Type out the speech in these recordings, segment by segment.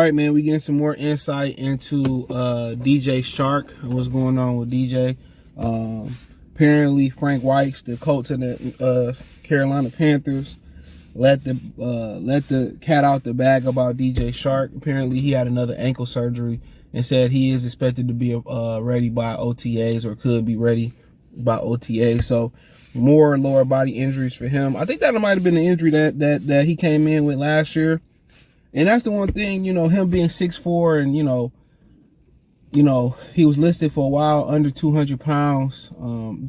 right, man, we getting some more insight into DJ Chark and what's going on with DJ. Apparently, Frank Weichs, the coach of the Carolina Panthers, let the cat out the bag about DJ Chark. Apparently, he had another ankle surgery and said he is expected to be ready by OTAs, or could be ready by OTAs. So more lower body injuries for him. I think that might have been the injury that he came in with last year. And that's the one thing, him being 6'4", and he was listed for a while under 200 pounds,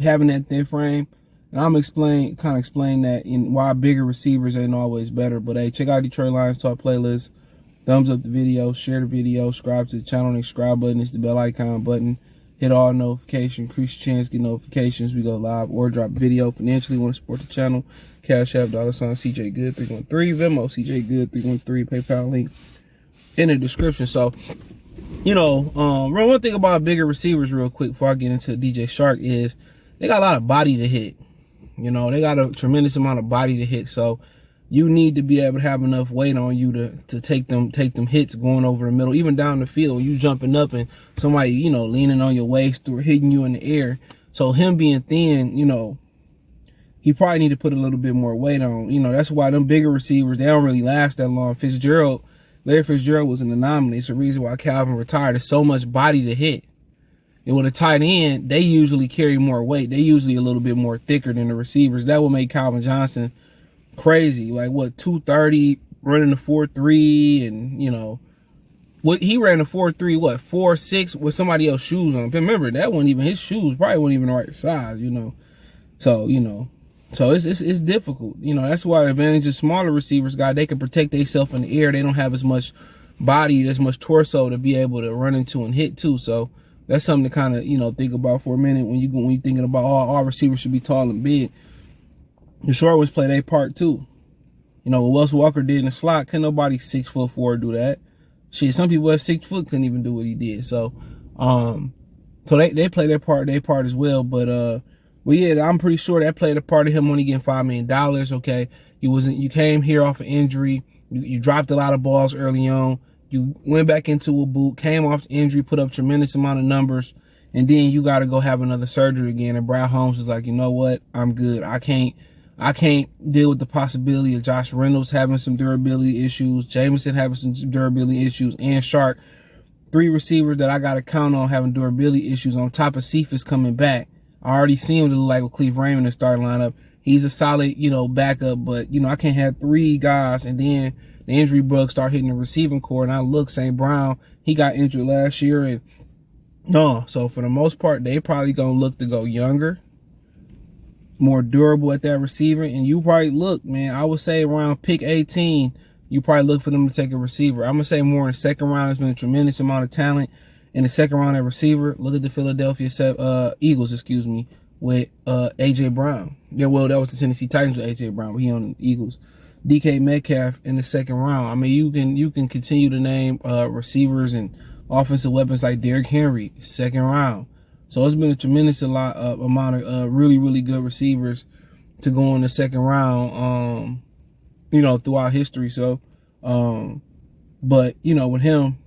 having that thin frame. And I'm kind of explain that in why bigger receivers ain't always better. But hey, check out Detroit Lions Talk playlist. Thumbs up the video, share the video, subscribe to the channel. The subscribe button is the bell icon button. Hit all notifications, increase your chance, get notifications. We go live or drop video. Financially, want to support the channel? Cash App, $, CJ Good 313, Venmo, CJ Good 313, PayPal link in the description. So, one thing about bigger receivers, real quick, before I get into DJ Chark, is they got a lot of body to hit. They got a tremendous amount of body to hit. So you need to be able to have enough weight on you to take them hits going over the middle, even down the field. You jumping up and somebody, leaning on your waist or hitting you in the air. So him being thin, he probably need to put a little bit more weight on. That's why them bigger receivers, they don't really last that long. Larry Fitzgerald was an anomaly. It's the reason why Calvin retired. There's so much body to hit. And with a tight end, they usually carry more weight. They usually a little bit more thicker than the receivers. That will make Calvin Johnson crazy. Like, 230, running the 4.3, and, what he ran a 4.3, 4.6 with somebody else's shoes on. Remember, that wasn't even his shoes. Probably wasn't even the right size, So, it's difficult. That's why the advantage of smaller receivers, they can protect themselves in the air. They don't have as much body, as much torso to be able to run into and hit too. So that's something to kind of, think about for a minute when you're thinking about all receivers should be tall and big. The short ones play their part too. What Wes Walker did in the slot, couldn't nobody 6'4" do that. Shit, some people at 6 foot couldn't even do what he did. So, they play their part as well. But yeah, I'm pretty sure that played a part of him only getting $5 million. Okay, you came here off an injury. You dropped a lot of balls early on. You went back into a boot, came off the injury, put up tremendous amount of numbers, and then you got to go have another surgery again. And Brad Holmes was like, you know what? I'm good. I can't deal with the possibility of Josh Reynolds having some durability issues, Jameson having some durability issues, and Chark. 3 receivers that I got to count on having durability issues on top of Cephas coming back. I already seen him look like with Cleve Raymond in the starting lineup. He's a solid, backup, but, I can't have 3 guys and then the injury bug start hitting the receiving core. And I look, St. Brown, he got injured last year. And no, so for the most part, they probably going to look to go younger, more durable at that receiver. And you probably look, man, I would say around pick 18, you probably look for them to take a receiver. I'm going to say more in the second round. There's been a tremendous amount of talent in the second round at receiver. Look at the Philadelphia Eagles, with A.J. Brown. Yeah, well, that was the Tennessee Titans with A.J. Brown, but he on the Eagles. DK Metcalf in the second round. I mean, you can continue to name receivers and offensive weapons like Derrick Henry, second round. So it's been a tremendous amount of really, really good receivers to go in the second round, throughout history. So, but, with him,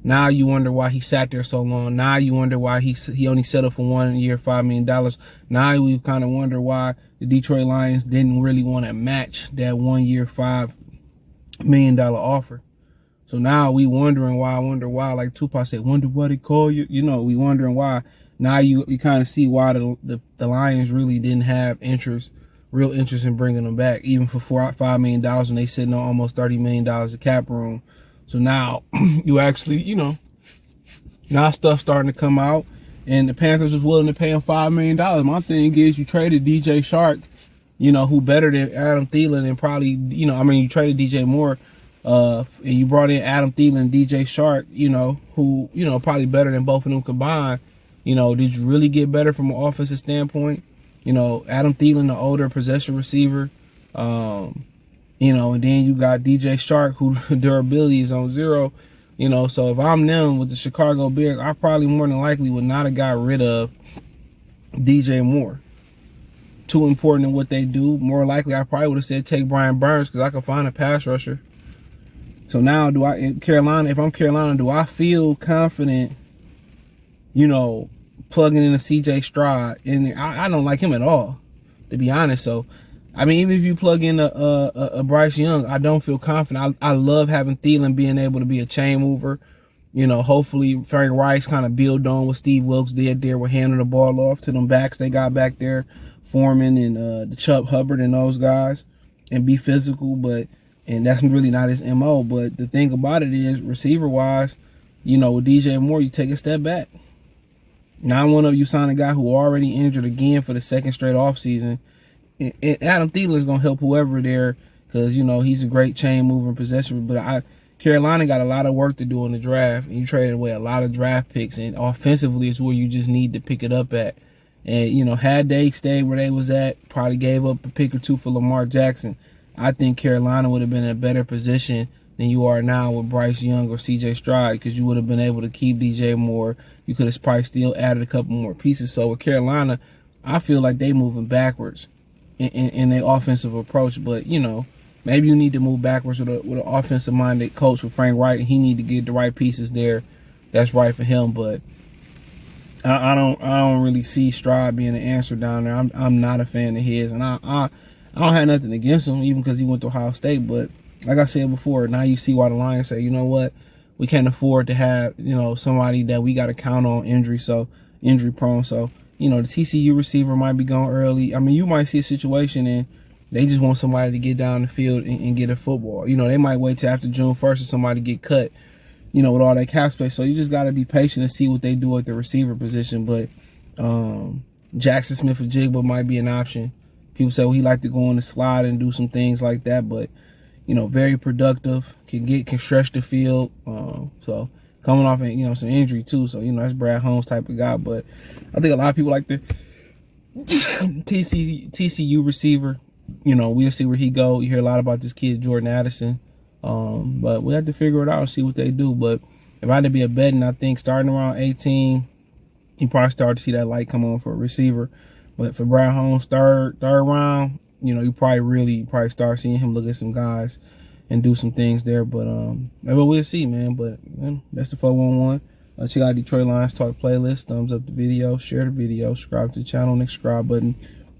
now you wonder why he sat there so long. Now you wonder why he only settled for 1 year, $5 million. Now we kind of wonder why the Detroit Lions didn't really want to match that 1 year, $5 million offer. So now we wondering why. I wonder why. Like Tupac said, wonder what they call you. We wondering why. Now you kind of see why the Lions really didn't have real interest in bringing them back, even for $5 million when they sitting on almost $30 million of cap room. So now you actually, now stuff's starting to come out, and the Panthers was willing to pay him $5 million. My thing is, you traded DJ Chark, who better than Adam Thielen, and probably, you traded DJ Moore, and you brought in Adam Thielen and DJ Chark, who, probably better than both of them combined. Did you really get better from an offensive standpoint? Adam Thielen, the older possession receiver, and then you got DJ Chark, who durability is on 0. So if I'm them with the Chicago Bears, I probably more than likely would not have got rid of DJ Moore. Too important in what they do. More likely, I probably would have said take Brian Burns, because I could find a pass rusher. So now in Carolina, if I'm Carolina, do I feel confident, plugging in a CJ Stroud? And I don't like him at all, to be honest. So, I mean, even if you plug in a Bryce Young, I don't feel confident. I love having Thielen being able to be a chain mover. Hopefully Frank Rice kind of build on what Steve Wilkes did there with handing the ball off to them backs they got back there, Foreman and the Chubb Hubbard and those guys, and be physical, and that's really not his MO. But the thing about it is, receiver-wise, with DJ Moore, you take a step back. Now, one of you sign a guy who already injured again for the second straight offseason. And Adam Thielen is going to help whoever there because, he's a great chain mover and possession. But Carolina got a lot of work to do in the draft, and you traded away a lot of draft picks, and offensively is where you just need to pick it up at. And, had they stayed where they was at, probably gave up a pick or two for Lamar Jackson, I think Carolina would have been in a better position than you are now with Bryce Young or CJ Stroud, because you would have been able to keep DJ Moore. You could have probably still added a couple more pieces. So with Carolina, I feel like they moving backwards in their offensive approach. But, maybe you need to move backwards with an offensive-minded coach with Frank Wright, and he need to get the right pieces there that's right for him. But I don't really see Stroud being an answer down there. I'm not a fan of his, and I don't have nothing against him, even because he went to Ohio State. But like I said before, now you see why the Lions say, you know what, we can't afford to have somebody that we got to count on injury prone. So the TCU receiver might be gone early. I mean, you might see a situation and they just want somebody to get down the field and get a football. They might wait till after June 1st for somebody to get cut, with all that cap space. So you just got to be patient and see what they do at the receiver position. But Jackson Smith-Njigba might be an option. People say, well, he like to go on the slide and do some things like that. But, very productive, can stretch the field. So coming off, some injury too. So, that's Brad Holmes type of guy. But I think a lot of people like the TCU receiver. We'll see where he go. You hear a lot about this kid, Jordan Addison. But we have to figure it out and see what they do. But if I had to be a betting, I think starting around 18, you probably start to see that light come on for a receiver. But for Brad Holmes, third round, you probably start seeing him look at some guys and do some things there. But we'll see, man. But that's the 411. Check out Detroit Lions Talk playlist. Thumbs up the video, share the video, subscribe to the channel. Next subscribe button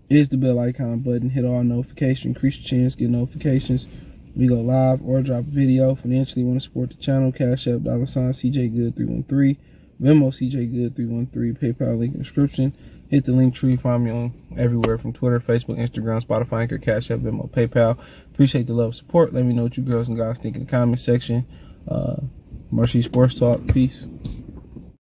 is the bell icon button. Hit all notifications, increase your chance, get notifications. We go live or drop a video. Financially, want to support the channel? Cash App, $ CJ Good 313, Venmo CJ Good 313, PayPal link in the description. Hit the link tree. Find me on everywhere from Twitter, Facebook, Instagram, Spotify, Anchor, Cash App, Venmo, PayPal. Appreciate the love and support. Let me know what you girls and guys think in the comment section. Mercy Sports Talk. Peace.